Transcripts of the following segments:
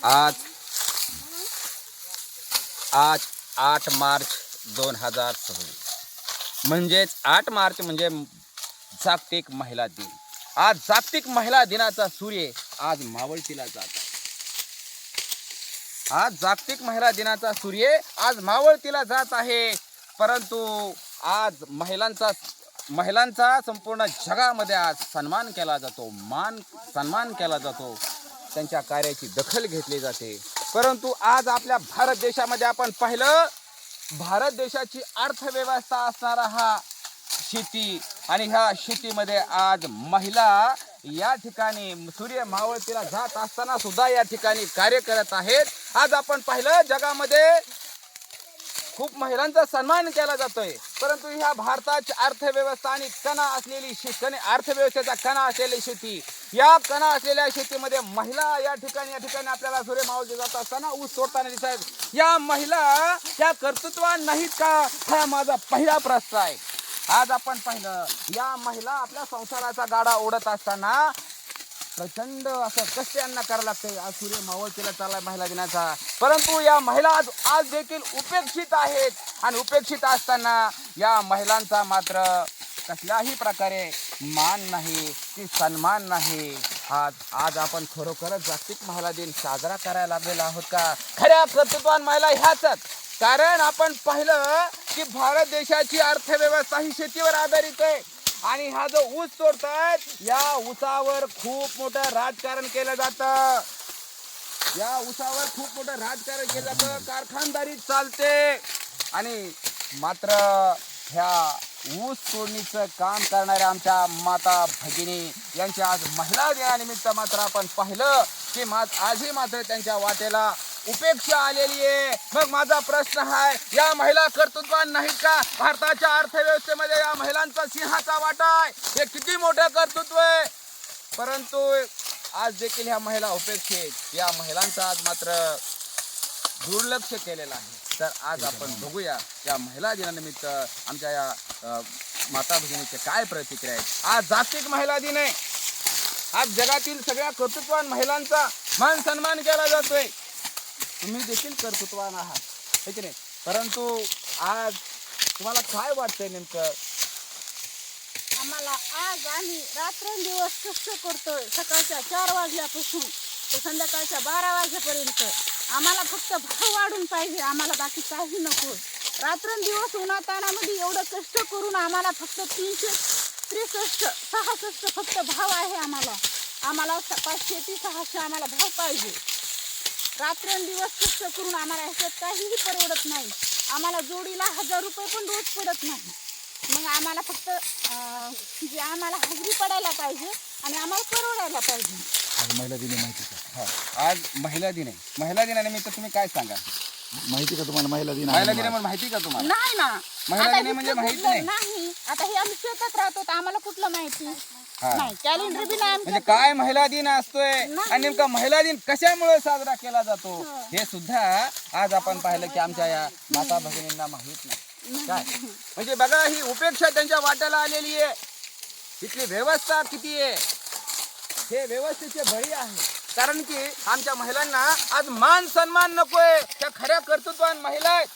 आज आज 8 मार्च 2026 म्हणजेच 8 मार्च म्हणजे जागतिक महिला दिन. आज जागतिक महिला दिनाचा सूर्य आज मावळतीला जात आहे. आज जागतिक महिला दिनाचा सूर्य आज मावळतीला जात आहे. परंतु आज महिलांचा संपूर्ण जगामध्ये आज सन्मान केला जातो, सन्मान केला जातो, त्यांच्या कार्याची दखल घेतली जाते. परंतु आज आपल्या भारत देशामध्ये आपण पाहिलं, भारत देशाची अर्थव्यवस्था असणारा हा शेती, आणि ह्या शेतीमध्ये आज महिला या ठिकाणी सूर्य मावळतीला जात असताना सुद्धा या ठिकाणी कार्य करत आहेत. आज आपण पाहिलं जगामध्ये खूप महिलांचा सन्मान केला जातोय. परंतु ह्या भारताची अर्थव्यवस्था आणि कणा असलेली अर्थव्यवस्थेचा कणा असलेली शेती, या कणा असलेल्या शेतीमध्ये महिला या ठिकाणी आपल्याला सूर्य मावळती जात असताना ऊस तोडताना दिसत आहेत. या महिला या कर्तृत्वान नाहीत का, हा माझा पहिला प्रश्न आहे. आज आपण पाहिलं या महिला आपल्या संसाराचा गाडा ओढत असताना प्रचंड असं कष्ट यांना करावं लागतंय. आज सूर्य मावळतीला चाललाय महिला दिनाचा, परंतु या महिला आज देखील उपेक्षित आहेत. आणि उपेक्षित असताना या महिलांचा मात्र कसल्याही प्रकारे मान नाही की सन्मान नाही. आज आपण खरोखरच जागतिक महिला दिन साजरा करायला लागलेलो आहोत का? खऱ्या कर्तृत्वान महिला ह्याच. कारण आपण पाहिलं की भारत देशाची अर्थव्यवस्था ही शेतीवर आधारित आहे. आणि हा जो ऊस तोडतायत, या ऊसावर खूप मोठं राजकारण केलं जातं. या ऊसावर खूप मोठं राजकारण केलं जातं, कारखानदारी चालते. आणि मात्र ह्या ऊस तोडणीचं काम करणाऱ्या आमच्या माता भगिनी यांच्या आज महिला दिनानिमित्त मात्र आपण पाहिलं की आजही मात्र त्यांच्या वाटेला उपेक्षा आलेली आहे. मग माझा प्रश्न आहे, या महिला कर्तृत्वान नाहीत का? भारताच्या अर्थव्यवस्थेमध्ये या महिलांचा सिंहाचा वाटा आहे. हे किती मोठं कर्तृत्व आहे. परंतु आज देखील ह्या महिला उपेक्षित, या महिलांचा आज मात्र दुर्लक्ष केलेलं आहे. तर आज आपण बघूया या महिला दिनानिमित्त आमच्या या माता भगिनीचे काय प्रतिक्रिया आहेत. आज जागतिक महिला दिन आहे. आज जगातील सगळ्या कर्तृत्वान महिलांचा मान सन्मान केला जातोय. तुम्ही देखील कर्तृत्वान आहात, हे की नाही? परंतु आज तुम्हाला काय वाटतंय नेमकं? आम्हाला आज आम्ही रात्रंदिवस कष्ट करतोय. सकाळच्या 4 वाजल्यापासून तर संध्याकाळच्या 12 वाजेपर्यंत. आम्हाला फक्त भाव वाढून पाहिजे, आम्हाला बाकी काही नको. रात्रंदिवस उन्हातानामध्ये एवढं कष्ट करून आम्हाला फक्त 363-66 फक्त भाव आहे. आम्हाला 500 ते 600 आम्हाला भाव पाहिजे. रात्रंदिवस कष्ट करून आम्हाला ह्याच्यात काहीही परवडत नाही. आम्हाला जोडीला 1000 रुपये पण रोज पडत नाही. मग आम्हाला फक्त जे आम्हाला हजेरी पडायला पाहिजे आणि आम्हाला परवडायला पाहिजे. आज महिला दिन माहिती का? आज महिला दिन आहे. महिला दिनानिमित्त तुम्ही काय सांगा? माहिती का तुम्हाला महिला दिन? महिला दिन म्हणजे माहिती का तुम्हाला? नाही ना, महिला दिन म्हणजे माहिती नाही. नाही. आता हे आम्ही शेतात राहतो, आम्हाला कुठलं माहिती नाही. कॅलेंडर बी नाही म्हणजे काय महिला दिन असतोय आणि नेमका महिला दिन कशामुळे साजरा केला जातो हे सुद्धा आज आपण पाहिलं की आमच्या या माता भगिनींना माहित नाही. काय म्हणजे बघा, ही उपेक्षा त्यांच्या वाट्याला आलेली आहे. इथली व्यवस्था किती आहे, हे व्यवस्थेचे बळी आहे. कारण की आमच्या महिलांना आज मान सन्मान नकोय. त्या खऱ्या कर्तृत्वान महिला आहेत,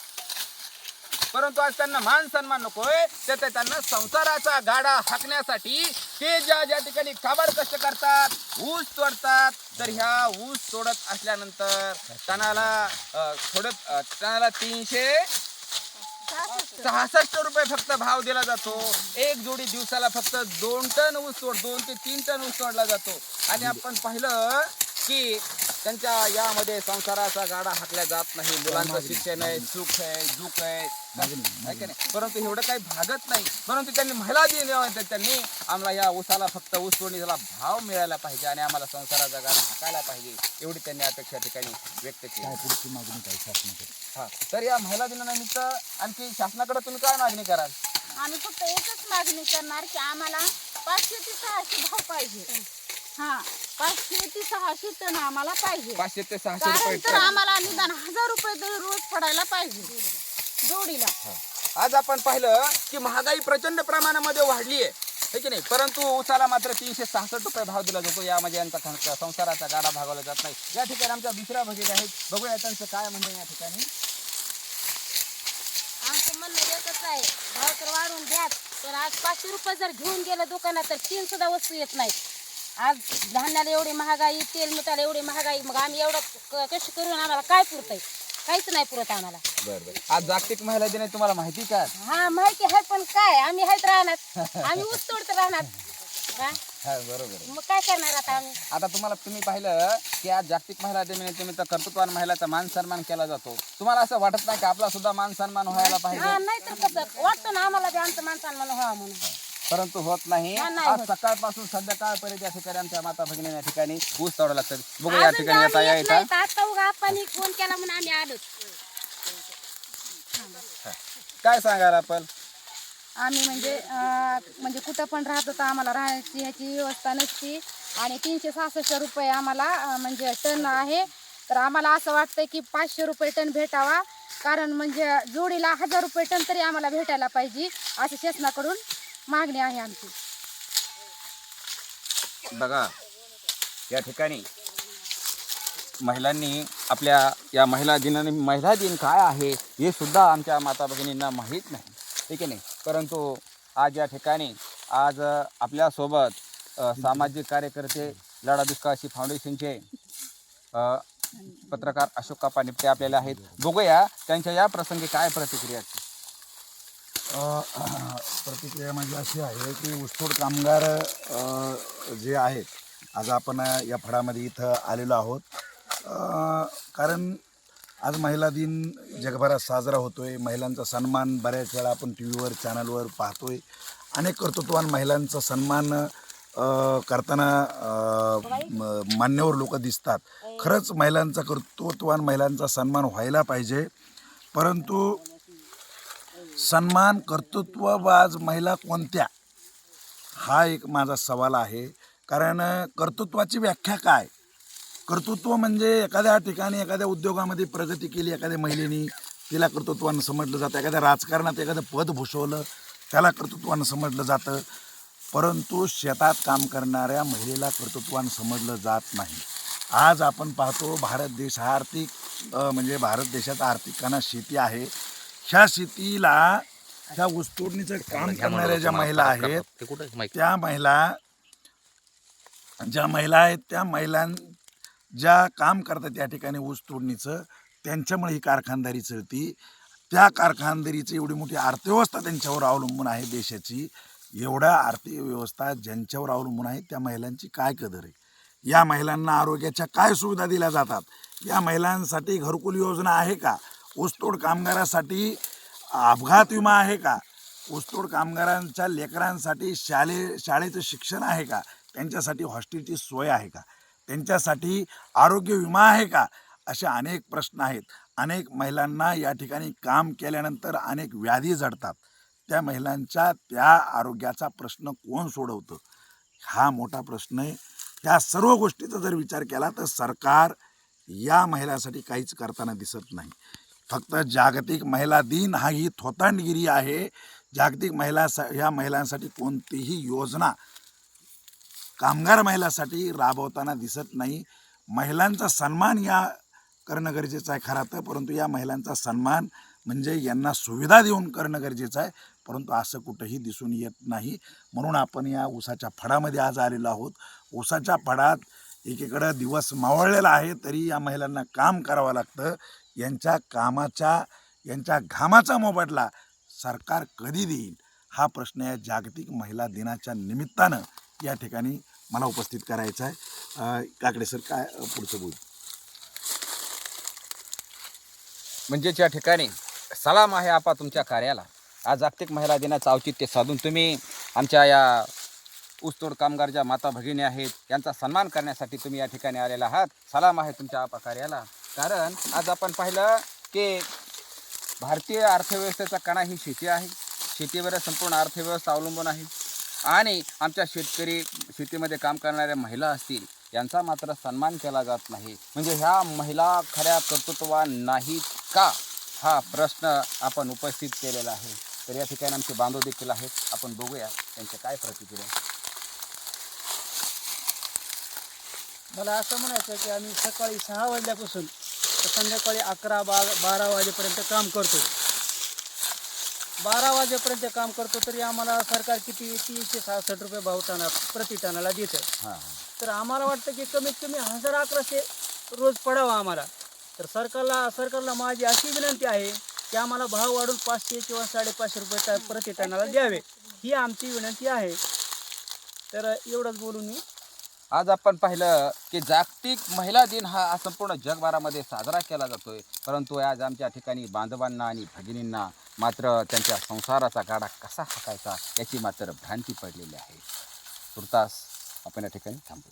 परंतु आज त्यांना मान सन्मान नकोय. तर त्यांना संसाराचा गाडा हाकण्यासाठी ते ज्या ठिकाणी काबाड कष्ट करतात, ऊस तोडतात. तर ह्या ऊस तोडत असल्यानंतर त्यांना 366 रुपये फक्त भाव दिला जातो. एक जोडी दिवसाला फक्त 2 टन ऊस 2 ते 3 टन ऊस तोडला जातो. आणि आपण पाहिलं की त्यांच्या यामध्ये संसाराचा गाडा हाकला जात नाही. मुलांचं शिक्षण आहे, सुख आहे, दुःख आहे, परंतु एवढं काही भागत नाही. परंतु त्यांनी महिला दिन त्यांनी आम्हाला या ऊसाला फक्त ऊस तोडणीला भाव मिळायला पाहिजे आणि आम्हाला संसाराचा गाडा हाकायला पाहिजे, एवढी त्यांनी अपेक्षा ठिकाणी व्यक्त केली. पुढची मागणी काय शासनाकडे? तर या महिला दिनानिमित्त आणखी शासनाकडे तुम्ही काय मागणी कराल? आम्ही फक्त एकच मागणी करणार की आम्हाला 500 ते 600 भाव पाहिजे. 500 ते 600 टन आम्हाला पाहिजे. 500 ते 600 कारण रुपये तर आम्हाला निदान 1000 रुपये रोज पडायला पाहिजे जोडीला. आज आपण पाहिलं की महागाई प्रचंड प्रमाणामध्ये वाढली आहे. आहे की नाही. परंतु ऊसाला मात्र 366 रुपये भाव दिला जातो. यामध्ये यांचा संसाराचा गाडा भागवला जात नाही. या ठिकाणी आमच्या दुसऱ्या भगिनी आहेत, बघूया त्यांचं काय म्हणणं या ठिकाणी. आमचं म्हणणं एकच आहे, भाव तर वाढवून द्या. तर आज 500 रुपये जर घेऊन गेलं दुकानात तर 3 सुद्धा वस्तू येत नाही. आज धान्याला एवढी महागाई, तेल मिठाला एवढी महागाई, मग आम्ही एवढं कष्ट करून आम्हाला काय पुरतंय? काहीच नाही पुरत आम्हाला. बरं. आज जागतिक महिला दिन आहे, तुम्हाला माहिती का? हा माहिती आहे, पण काय आम्ही आहेत राहणार, आम्ही ऊस तोडत राहणार. हा बरोबर. मग काय करणार आता आम्ही? आता तुम्ही पाहिलं की आज जागतिक महिला दिनानिमित्त कर्तृत्वान महिलाचा मान सन्मान केला जातो. तुम्हाला असं वाटत नाही का आपला सुद्धा मान सन्मान व्हायला पाहिजे? हा नाही तर कसं वाटतं ना आम्हाला बी आमचं माणसानं म्हणून व्हावं म्हणून. परंतु होत नाही. हा, नाही आज होत. सकाळपासून संध्याकाळपर्यंत या ठिकाणी आमच्या माता भगिनी या ठिकाणी ऊस तोडावं लागतात. बघू या अजून ठिकाणी बी येता आम्ही येत येता नाही. आता उगा आपण फोन केला म्हणून आम्ही आलो. काय सांगाल आपण? आम्ही म्हणजे कुठं पण राहतो तर आम्हाला राहण्याची ह्याची व्यवस्था नसती आणि 366 रुपये आम्हाला म्हणजे टन आहे. तर आम्हाला असं वाटतंय की 500 रुपये टन भेटावा, कारण म्हणजे जोडीला 1000 रुपये टन तरी आम्हाला भेटायला पाहिजे, असं शासनाकडून मागणी आहे आमची. बघा या ठिकाणी महिलांनी आपल्या या महिला दिन काय आहे हे सुद्धा आमच्या माता भगिनींना माहीत नाही, ठीक आहे नाही. परंतु आज या ठिकाणी आज आपल्यासोबत सामाजिक कार्यकर्ते लढा दुष्काळशी फाउंडेशनचे पत्रकार अशोक कापा निपटे आपल्याला आहेत. बघूया त्यांच्या या प्रसंगी काय प्रतिक्रिया आहेत. प्रतिक्रिया म्हणजे अशी आहे की ऊसतोड कामगार जे आहेत, आज आपण या फळामध्ये इथं आलेलो आहोत कारण आज महिला दिन जगभरात साजरा होतोय. महिलांचा सन्मान बऱ्याच वेळा आपण टी व्हीवर चॅनलवर पाहतोय. अनेक कर्तृत्ववान महिलांचा सन्मान करताना मान्यवर लोक दिसतात. खरंच महिलांचा कर्तृत्ववान महिलांचा सन्मान व्हायला पाहिजे, परंतु सन्मान कर्तृत्वबाज महिला कोणत्या, हा एक माझा सवाल आहे. कारण कर्तृत्वाची व्याख्या काय? कर्तृत्व म्हणजे एखाद्या ठिकाणी एखाद्या उद्योगामध्ये प्रगती केली एखाद्या महिलेने, तिला कर्तृत्वानं समजलं जातं. एखाद्या राजकारणात एखादं पद भूषवलं त्याला कर्तृत्वानं समजलं जातं. परंतु शेतात काम करणाऱ्या महिलेला कर्तृत्वानं समजलं जात नाही. आज आपण पाहतो भारत देश हा आर्थिक म्हणजे भारत देशाचा आर्थिक कणा शेती आहे. ह्या शेतीला ह्या ऊसतोडणीचं काम करणाऱ्या ज्या महिला आहेत, त्या महिला आहेत, त्या महिलां ज्या काम करतात त्या ठिकाणी ऊस तोडणीचं, त्यांच्यामुळे ही कारखानदारी चलती. त्या कारखानदारीची एवढी मोठी अर्थव्यवस्था त्यांच्यावर अवलंबून आहे देशाची. एवढ्या आर्थिक व्यवस्था ज्यांच्यावर अवलंबून आहे त्या महिलांची काय कदर आहे? या महिलांना आरोग्याच्या काय सुविधा दिल्या जातात? या महिलांसाठी घरकुल योजना आहे का? ऊसतोड कामगारासाठी अपघात विमा आहे का? ऊसतोड कामगारांच्या लेकरांसाठी शाळेचं शिक्षण आहे का? त्यांच्यासाठी हॉस्टेलची सोय आहे का? त्यांच्यासाठी आरोग्य विमा आहे का? असे अनेक प्रश्न आहेत. अनेक महिलांना या ठिकाणी काम केल्यानंतर अनेक व्याधी जडतात. त्या महिलांच्या त्या आरोग्याचा प्रश्न कोण सोडवतं? हा मोठा प्रश्न आहे. ह्या सर्व गोष्टीचा जर विचार केला तर सरकार या महिलांसाठी काहीच करताना दिसत नाही. फक्त जागतिक महिला दिन हा ही थोतांडगिरी आहे. जागतिक ह्या महिलांसाठी कोणतीही योजना कामगार महिलांसाठी राबवताना दिसत नाही. महिलांचा सन्मान या करणं गरजेचं आहे खरं तर, परंतु या महिलांचा सन्मान म्हणजे यांना सुविधा देऊन करणं गरजेचं आहे, परंतु असं कुठंही दिसून येत नाही. म्हणून आपण या ऊसाच्या फडामध्ये आज आलेलो आहोत. ऊसाच्या फडात एकीकडं दिवस मावळलेला आहे तरी या महिलांना काम करावं लागतं. यांच्या घामाचा मोबदला सरकार कधी देईल हा प्रश्न या जागतिक महिला दिनाच्या निमित्तानं या ठिकाणी मला उपस्थित करायचा आहे. काकडे सर, काय पुढचं बोल? म्हणजेच या ठिकाणी सलाम आहे आपा तुमच्या कार्याला. आज जागतिक महिला दिनाचं औचित्य साधून तुम्ही आमच्या या ऊसतोड कामगार ज्या माता भगिनी आहेत यांचा सन्मान करण्यासाठी तुम्ही या ठिकाणी आलेला आहात. सलाम आहे तुमच्या आपा कार्याला. कारण आज आपण पाहिलं की भारतीय अर्थव्यवस्थेचा कणा ही शेती आहे. शेतीवर संपूर्ण अर्थव्यवस्था अवलंबून आहे आणि आमच्या शेतीमध्ये काम करणाऱ्या महिला असतील यांचा मात्र सन्मान केला जात नाही. म्हणजे ह्या महिला खऱ्या कर्तृत्ववान नाहीत का, हा प्रश्न आपण उपस्थित केलेला आहे. तर या ठिकाणी आमचे बांधव देखील आहेत, आपण बघूया त्यांच्या काय प्रतिक्रिया. मला असं म्हणायचं की आम्ही सकाळी 6 वाजल्यापासून तर संध्याकाळी 11-12 वाजेपर्यंत काम करतो. 12 वाजेपर्यंत काम करतो तरी आम्हाला सरकार किती 366 रुपये भाव प्रति टनाला देतं. हां तर आम्हाला वाटतं की कमीत कमी 1100 रोज पडावा आम्हाला. तर सरकारला माझी अशी विनंती आहे की आम्हाला भाव वाढून 500 किंवा 550 रुपये प्रति टनाला द्यावे, ही आमची विनंती आहे. तर एवढंच बोलून मी. आज आपण पाहिलं की जागतिक महिला दिन हा संपूर्ण जगभरामध्ये साजरा केला जातोय, परंतु आज आमच्या ठिकाणी बांधवांना आणि भगिनींना मात्र त्यांच्या संसाराचा गाडा कसा हाकायचा याची मात्र भ्रांती पडलेली आहे. तुर्तास आपण या ठिकाणी थांबू.